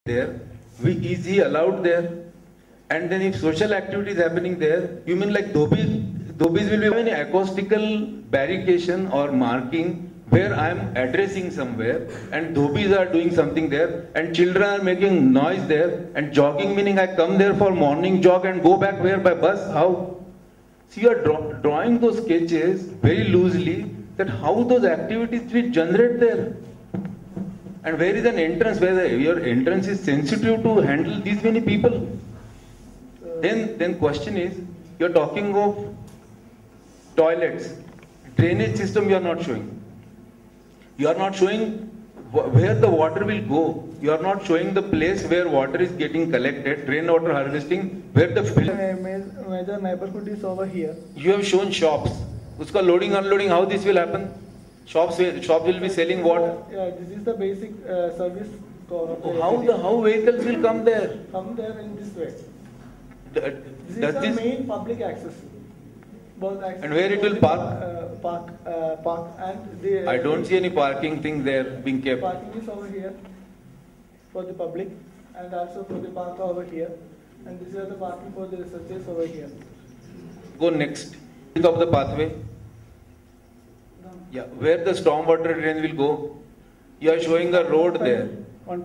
there, is he allowed there? And then if social activity is happening there, you mean like dhobis will be any acoustical barricade or marking where I am addressing somewhere and dhobis are doing something there and children are making noise there and jogging meaning I come there for morning jog and go back where by bus? How? So you are drawing those sketches very loosely that how those activities will generate there. And where is an entrance where your entrance is sensitive to handle these many people? Then question is, you are talking of toilets, drainage system you are not showing. You are not showing where the water will go. You are not showing the place where water is getting collected, rainwater harvesting, where the major neighborhood is over here. You have shown shops. Uska loading, unloading, how this will happen? Shops will be selling water. Yeah, this is the basic service. How vehicles will come there? Come there in this way. This is Does the this main public access. Both access and where it will park? Park and the. I don't see any parking thing there being kept. Parking is over here for the public and also for the park over here. And this is the parking for the researchers over here. Go next. Of the pathway. Yeah, where the stormwater drain will go. You are showing a road there.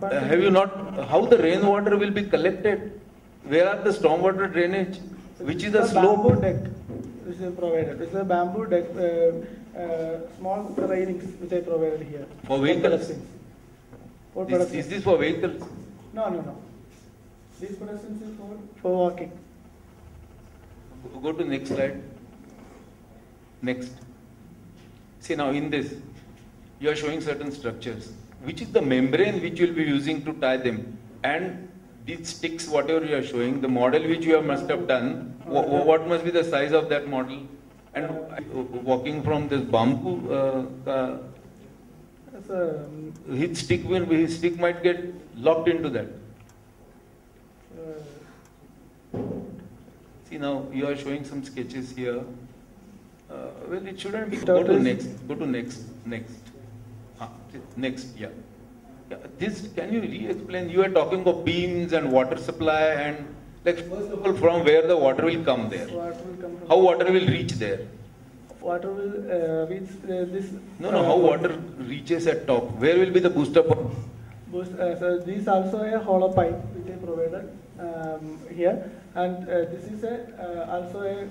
Have you not? How the rainwater will be collected? Where are the stormwater drainage? Which is the slope? Bamboo deck which is provided. It's a bamboo deck, small railings which I provided here. For vehicles? Is this for vehicles? No. These pedestrians is for walking. Go to next slide. Next. See now in this, you are showing certain structures. Which is the membrane which you will be using to tie them? And these sticks, whatever you are showing, the model which you must have done, what must be the size of that model? And walking from this bamboo, his stick might get locked into that. See now, you are showing some sketches here. Well, it shouldn't be. Go to next. Go to next. Next. Yeah. This, can you re-explain? You are talking of beams and water supply and like first of all, from where the water will come there. Water will come from how water will reach there? Water will reach this. No. How water reaches at top? Where will be the booster pump? So this also a hollow pipe which I provided here, and this is also a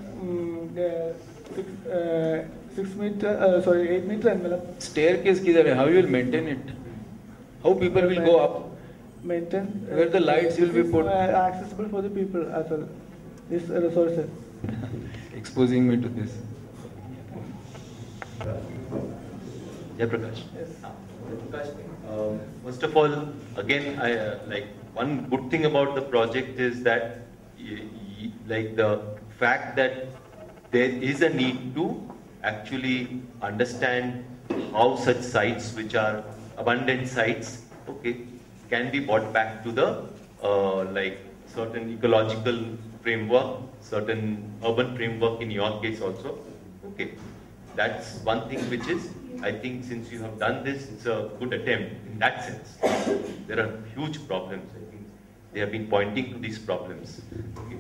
8 meter envelope. Staircase kidhar hai? How you will maintain it? How people will go up? Maintain. Where the lights will be put? Accessible for the people as well. This resources. Exposing me to this. Prakash. Yes. Prakash, first of all, again, like one good thing about the project is that, like the fact that there is a need to actually understand how such sites, which are abundant sites, okay, can be brought back to the like certain ecological framework, certain urban framework in your case also, okay. That's one thing which is, I think since you have done this, it's a good attempt in that sense. There are huge problems. I think they have been pointing to these problems. Okay.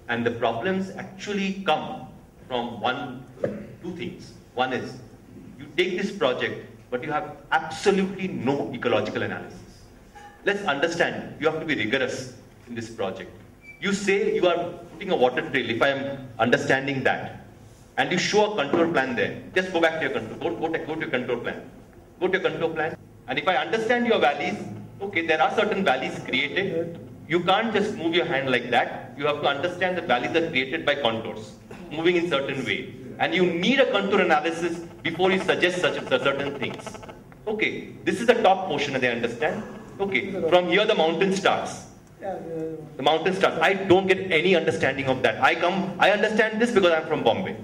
And the problems actually come from two things. One is, you take this project, but you have absolutely no ecological analysis. Let's understand, you have to be rigorous in this project. You say you are putting a water trail, if I am understanding that, and you show a control plan there. Just go back to your control, go to your control plan. Go to your control plan. And if I understand your valleys, okay, there are certain valleys created. You can't just move your hand like that. You have to understand that valleys are created by contours, moving in certain way. And you need a contour analysis before you suggest certain things. Okay, this is the top portion, as I understand. Okay, from here the mountain starts. The mountain starts. I don't get any understanding of that. I understand this because I'm from Bombay.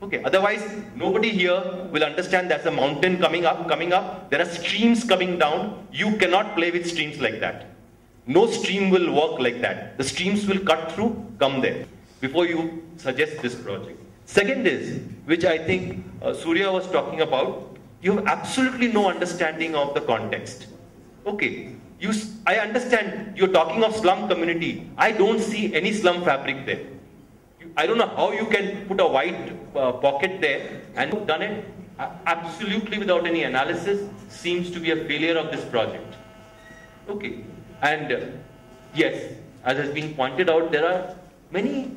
Okay, otherwise nobody here will understand there's a mountain coming up, there are streams coming down. You cannot play with streams like that. No stream will work like that. The streams will cut through, come there, before you suggest this project. Second is, which I think Surya was talking about, you have absolutely no understanding of the context. Okay, I understand you're talking of slum community. I don't see any slum fabric there. I don't know how you can put a white pocket there and you've done it absolutely without any analysis. Seems to be a failure of this project. Okay. And yes, as has been pointed out, there are many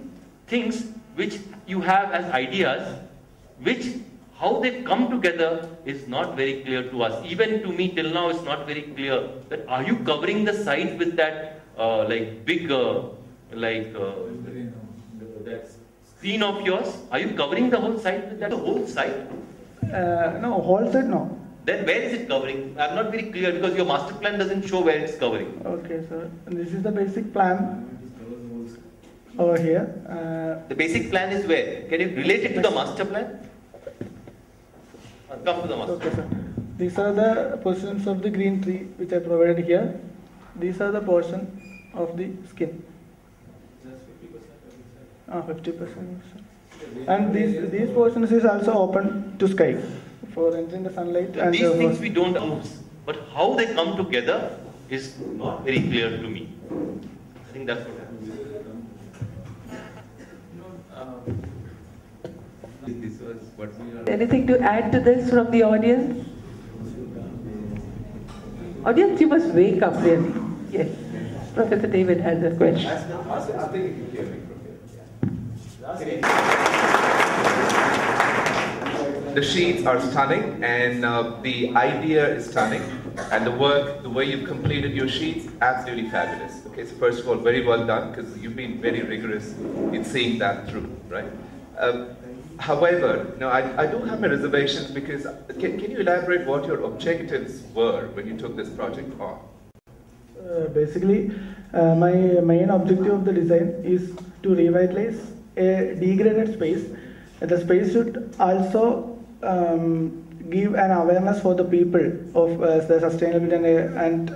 things which you have as ideas, which how they come together is not very clear to us. Even to me till now it's not very clear that are you covering the site with that like big that screen of yours? Are you covering the whole site with that? The whole site? No, whole site no. Then where is it covering? I'm not very clear because your master plan doesn't show where it's covering. Okay, sir. This is the basic plan over here. The basic plan is where? Can you relate it to the master plan? Come to the master. Okay, sir. These are the portions of the green tree which I provided here. These are the portion of the skin. Just 50%. 50%. And these portions is also open to sky for entering the sunlight. And these things we don't know, but how they come together is not very clear to me. I think that's what happens. This was what we are. Anything to add to this from the audience? Audience, you must wake up really. Yes. Professor David has a question. The sheets are stunning, and the idea is stunning, and the work, the way you've completed your sheets, absolutely fabulous. Okay, so first of all, very well done, because you've been very rigorous in seeing that through, right? However, I do have my reservations, because can you elaborate what your objectives were when you took this project on? Basically, my main objective of the design is to revitalize a degraded space. The space should also give an awareness for the people of the sustainability and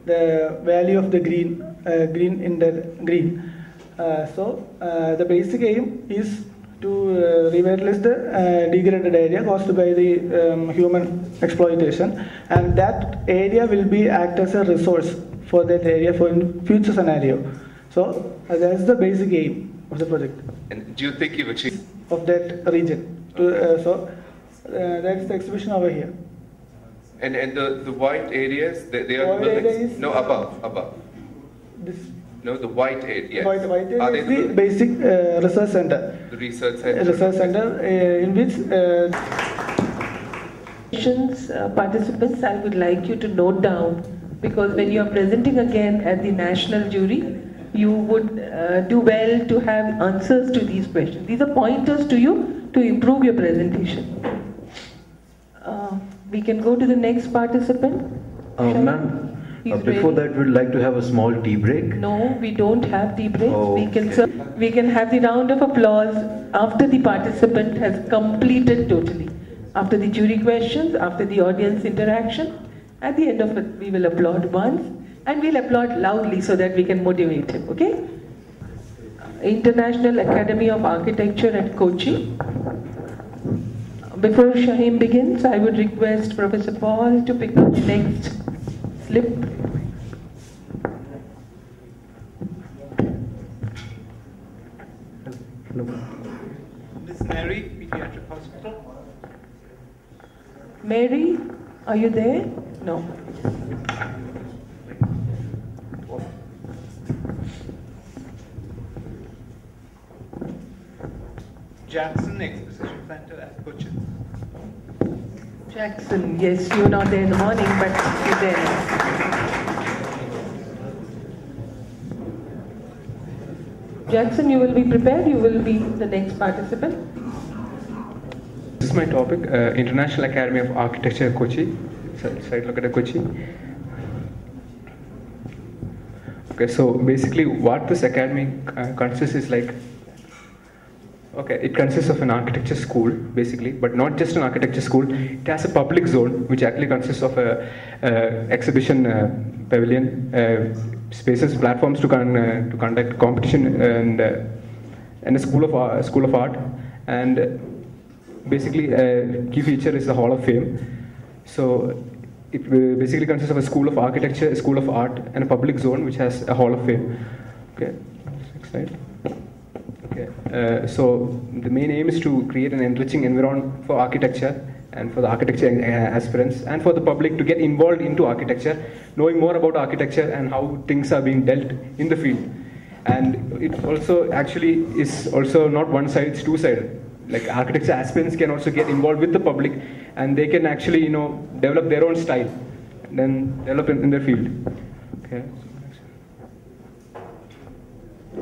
the value of the green in the green. So the basic aim is to revitalize the degraded area caused by the human exploitation, and that area will be act as a resource for that area for future scenario. So that's the basic aim of the project. And do you think you've achieved of that region? That's the exhibition over here. And the white areas, they are White areas, no, above. This No, the white area. white area Are is they the basic research center. the research center? Research center in which Participants, I would like you to note down, because when you are presenting again at the national jury, you would do well to have answers to these questions. These are pointers to you to improve your presentation. We can go to the next participant. Ma'am, before that, we'd like to have a small tea break. No, we don't have tea breaks. Oh, We can have the round of applause after the participant has completed totally. After the jury questions, after the audience interaction, at the end of it, we will applaud once, and we'll applaud loudly so that we can motivate him, okay? International Academy of Architecture at Kochi. Before Shaheen begins, I would request Professor Paul to pick up the next slip. Miss Mary, Pediatric Hospital. Mary, are you there? No. Jackson Exposition Center at Cochin. Jackson, yes, you're not there in the morning, but you're there now. Jackson, you will be prepared, you will be the next participant. This is my topic, International Academy of Architecture, Kochi. Site located Kochi. Okay, so basically what this academy consists is like, okay, it consists of an architecture school, basically, but not just an architecture school. It has a public zone, which actually consists of a exhibition pavilion, spaces, platforms to conduct competition, and a school of art. And basically, a key feature is the Hall of Fame. So it basically consists of a school of architecture, a school of art, and a public zone which has a hall of fame. Okay, next slide. Okay, so the main aim is to create an enriching environment for architecture and for the architecture aspirants and for the public to get involved into architecture, knowing more about architecture and how things are being dealt in the field. And it also actually is also not one-sided, it's two-sided. Like architecture aspirants can also get involved with the public, and they can actually, develop their own style, and then develop in their field. Okay.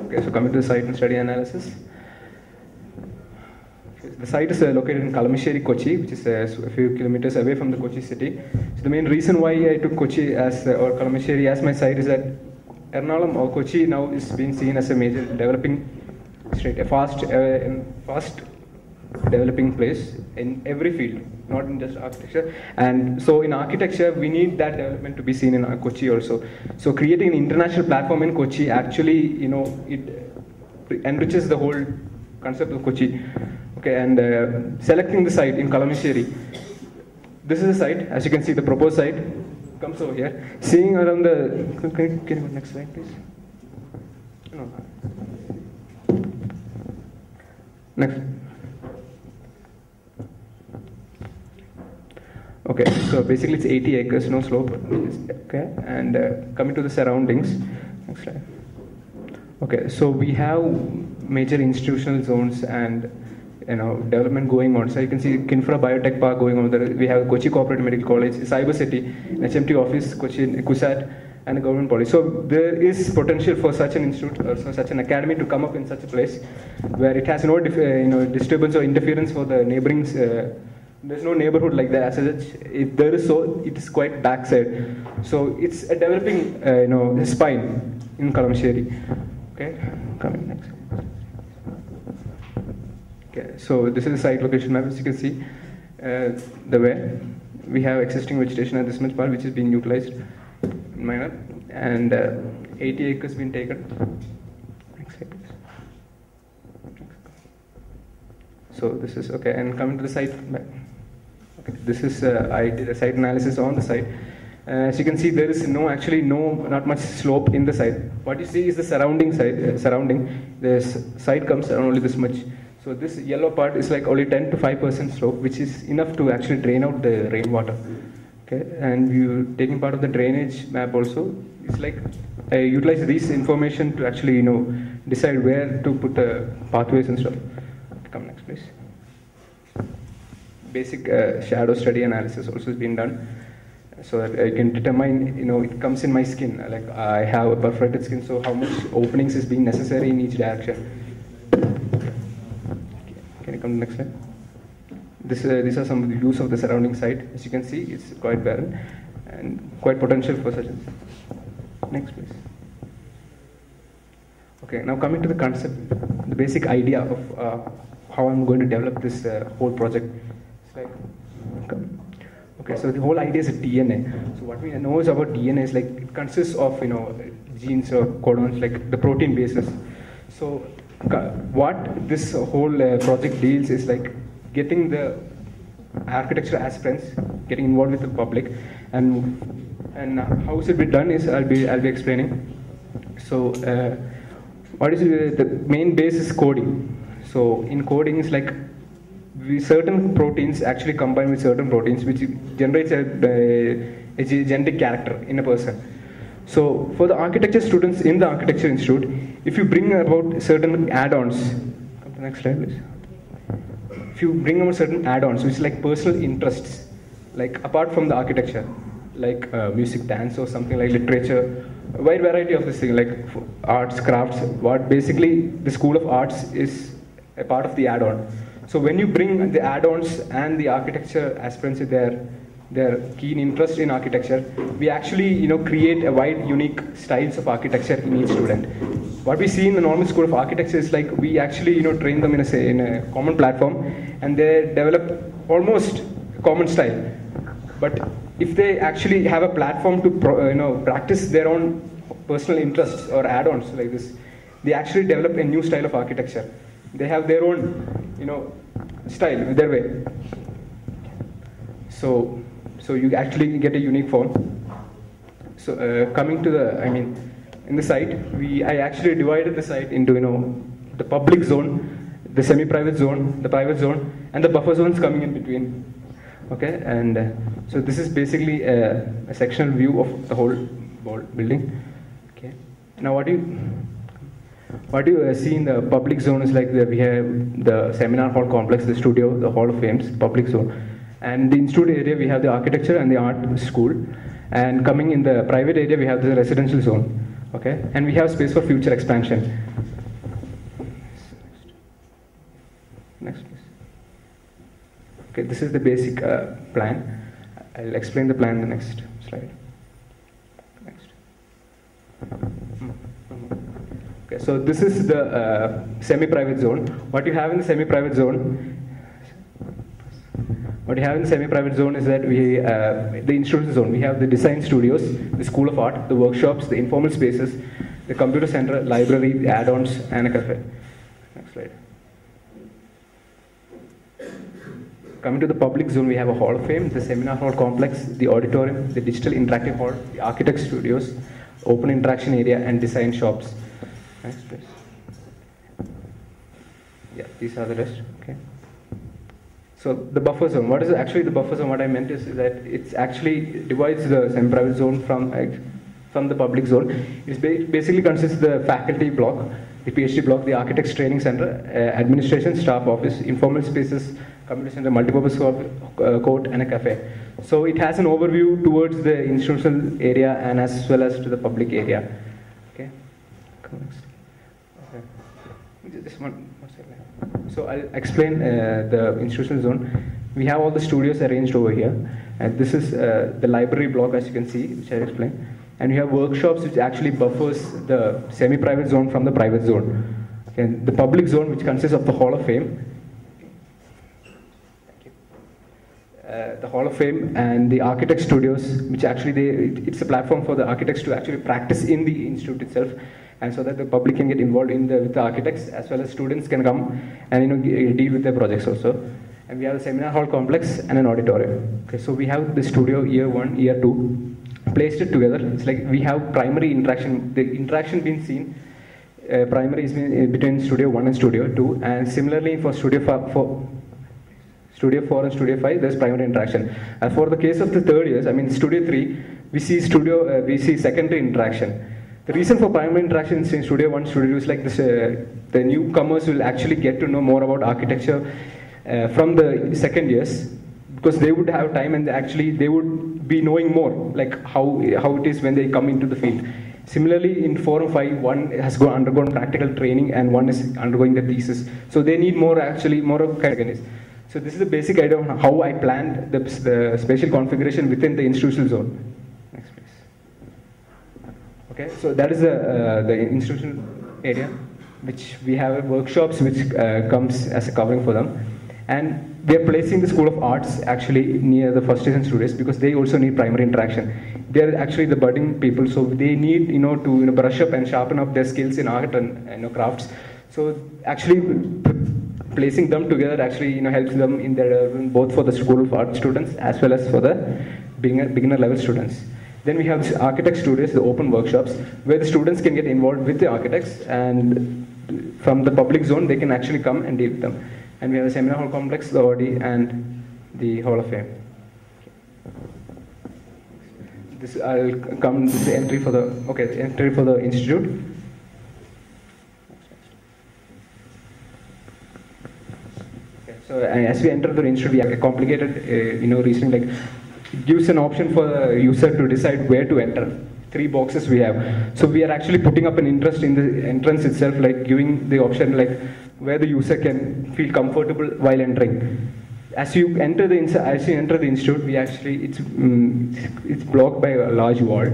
Okay, so coming to the site and study analysis. The site is located in Kalamassery, Kochi, which is a few kilometers away from the Kochi city. So the main reason why I took Kochi or Kalamassery as my site is that Ernakulam or Kochi now is being seen as a major developing state, a fast developing place in every field, not in just architecture. And so in architecture, we need that development to be seen in Kochi also. So creating an international platform in Kochi actually, it enriches the whole concept of Kochi. Okay, and selecting the site in Kalamassery. This is the site, as you can see, the proposed site comes over here. Seeing around the, can you go next slide, please? No. Next. Okay, so basically it's 80 acres, no slope. Okay, and coming to the surroundings. Next slide. Okay, so we have major institutional zones and development going on. So you can see Kinfra Biotech Park going on there. We have Kochi Cooperative Medical College, Cyber City, HMT office, Kochi KUSAT, and a government college. So there is potential for such an institute or such an academy to come up in such a place where it has no disturbance or interference for the neighboring. There's no neighborhood like that as such. If there is, so it is quite backside. So it's a developing spine in Kalamassery. Okay, coming next. Okay, so this is the site location map. As you can see, the way we have existing vegetation at this much part, which is being utilized in minor, and 80 acres been taken. Next slide, please. So this is okay, and coming to the site. Okay, this is I did a site analysis on the site. As you can see, there is not much slope in the site. What you see is the surrounding site. The site comes around only this much. So this yellow part is like only 10 to 5% slope, which is enough to actually drain out the rainwater. Okay, and you taking part of the drainage map also. It's like I utilize this information to actually decide where to put the pathways and stuff. Come next, please. Basic shadow study analysis also has been done, so that I can determine, it comes in my skin. Like I have a perforated skin, so how much openings is being necessary in each direction. Can you come to the next slide? These are some of the views of the surrounding site. As you can see, it's quite barren and quite potential for such. Next, please. Okay, now coming to the concept, the basic idea of how I'm going to develop this whole project. It's like, okay, so the whole idea is a DNA. So what we know is about DNA is like it consists of genes or codons, like the protein bases. So what this whole project deals is like getting the architecture aspirants getting involved with the public, and how it be done is I'll be explaining. So what is the main base is coding. So in coding is like certain proteins actually combine with certain proteins, which generates a genetic character in a person. So for the architecture students in the Architecture Institute, if you bring about certain add-ons, come to the next slide, please. If you bring about certain add-ons, which is like personal interests, like apart from the architecture, like music, dance, or something like literature, a wide variety of this thing, like arts, crafts. What basically the School of Arts is a part of the add-on. So when you bring the add-ons and the architecture aspirants with their keen interest in architecture, we actually create a wide unique styles of architecture in each student. What we see in the normal School of Architecture is like we actually train them in a common platform, and they develop almost a common style. But if they actually have a platform to practice their own personal interests or add-ons like this, they actually develop a new style of architecture. They have their own style, their way. So So you actually get a unique form. So coming to the, in the site, I actually divided the site into, the public zone, the semi-private zone, the private zone, and the buffer zones coming in between. Okay, and so this is basically a sectional view of the whole building. Okay, now what you see in the public zone is like we have the seminar hall complex, the studio, the Hall of Fames, public zone, and the institute area we have the architecture and the art school, and coming in the private area we have the residential zone. Okay, and we have space for future expansion. Next, please. Okay, this is the basic plan. I'll explain the plan in the next slide. Next. Okay, so this is the semi-private zone. What you have in the semi-private zone, is that the institutional zone. We have the design studios, the School of Art, the workshops, the informal spaces, the computer center, library, the add-ons, and a cafe. Next slide. Coming to the public zone, we have a Hall of Fame, the seminar hall complex, the auditorium, the digital interactive hall, the architect studios, open interaction area, and design shops. Next, please. Yeah, these are the rest. Okay. So the buffer zone. What is actually the buffer zone? What I meant is that it actually divides the semi-private zone from the public zone. It basically consists of the faculty block, the PhD block, the architects training center, administration, staff office, informal spaces, computer center, multipurpose court, and a cafe. So it has an overview towards the institutional area and as well as to the public area. Okay. Come next. Okay. This one. So I'll explain the institutional zone. We have all the studios arranged over here, and this is the library block, as you can see, which I explained. And we have workshops, which actually buffers the semi-private zone from the private zone. Okay. The public zone, which consists of the Hall of Fame, the Hall of Fame and the architect studios, which actually it's a platform for the architects to actually practice in the institute itself, and so that the public can get involved with the architects, as well as students can come and deal with their projects also. And we have a seminar hall complex and an auditorium. Okay, so we have the studio year 1, year 2, placed it together. It's like we have primary interaction. The interaction being seen, primary is between studio 1 and studio 2, and similarly for studio 4 and studio 5, there's primary interaction. As for the case of the third years, studio 3, we see secondary interaction. The reason for primary interaction in studio 1, studio 2 is like this: the newcomers will actually get to know more about architecture from the second years, because they would have time and they would be knowing more, like how it is when they come into the field. Similarly, in 4 and 5, one has undergone practical training and one is undergoing the thesis. So they need more of kind. So this is the basic idea of how I planned the spatial configuration within the institutional zone. Next, please. Okay, so that is the institutional area, which we have workshops which comes as a covering for them. And we are placing the School of Arts actually near the first year students, because they also need primary interaction. They are actually the budding people, so they need to brush up and sharpen up their skills in art and crafts. So actually placing them together actually helps them in their both for the School of Art students as well as for the beginner level students. Then we have the architect studios, the open workshops, where the students can get involved with the architects, and from the public zone they can actually come and deal with them. And we have the seminar hall complex, the OD, and the Hall of Fame. This I'll come to the entry for the institute. So as we enter the institute, we have a complicated, reasoning. Like, it gives an option for the user to decide where to enter. 3 boxes we have. So we are actually putting up an interest in the entrance itself, like giving the option like where the user can feel comfortable while entering. As you enter the institute, we actually it's blocked by a large wall.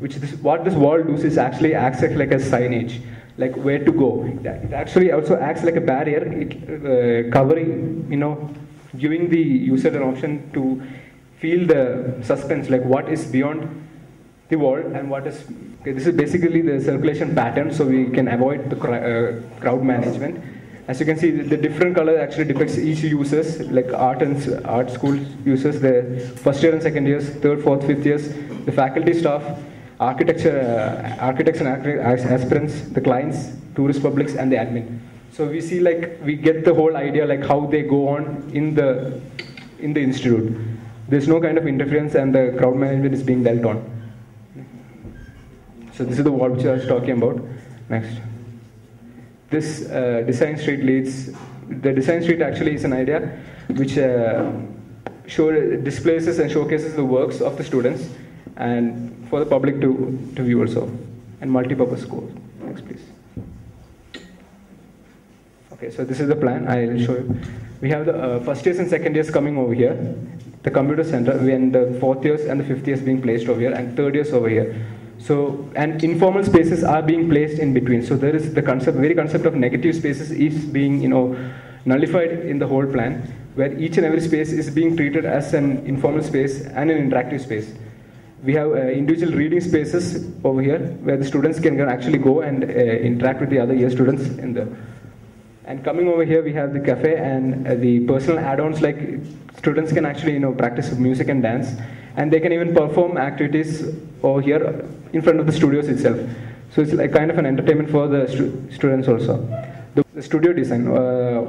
What this wall does is actually acts like a signage, like where to go. It actually also acts like a barrier, covering, giving the user an option to feel the suspense, like what is beyond the wall and what is. Okay, this is basically the circulation pattern, so we can avoid the crowd management. As you can see, the different color actually depicts each users, like art school users, the first year and second years, third, fourth, fifth years, the faculty staff, architects and aspirants, the clients, tourist publics, and the admin. So we see like we get the whole idea like how they go on in the institute. There's no kind of interference, and the crowd management is being dealt on. So this is the wall which I was talking about. Next. This design street leads. The design street actually is an idea which displays and showcases the works of the students and for the public to view also, and multi-purpose school. Next, please. Okay, so this is the plan. I'll show you. We have the first years and second years coming over here, the computer center, and the fourth years and the fifth years being placed over here, and third years over here. So, and informal spaces are being placed in between. So there is the very concept of negative spaces is being, nullified in the whole plan, where each and every space is being treated as an informal space and an interactive space. We have individual reading spaces over here, where the students can actually go and interact with the other year students in the. And coming over here, we have the cafe and the personal add-ons, like students can actually, practice music and dance, and they can even perform activities over here in front of the studios itself. So it's like kind of an entertainment for the students also. The studio design,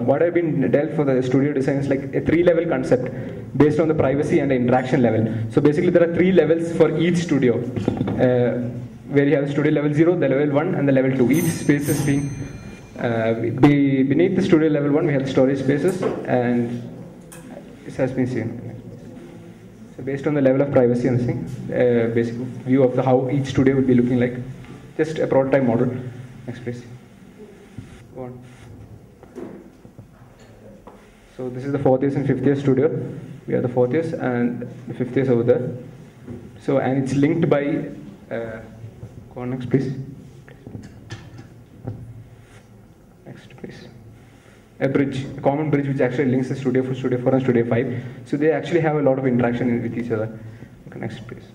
what I've been dealt for the studio design is like a 3-level concept based on the privacy and the interaction level. So basically there are 3 levels for each studio, where you have studio level 0, the level 1, and the level 2. Each space is being beneath the studio level 1, we have the storage spaces, and this has been seen. So based on the level of privacy and thing, basic view of how each studio will be looking like, just a prototype model. Next, please. Go on. So this is the 4th years and 5th year studio. We have the 4th years and the 5th years over there. So, and it's linked by. Go on, next, please. Please. A bridge, a common bridge which actually links the studio 4 and studio 5. So they actually have a lot of interaction with each other. Okay, next, please.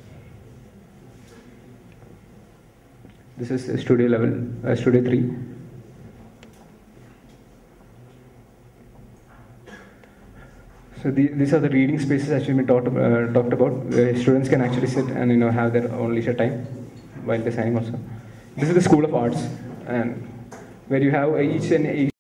This is studio level, studio 3. So these are the reading spaces actually we talked about. Students can actually sit and have their own leisure time while designing also. This is the School of Arts, and where you have each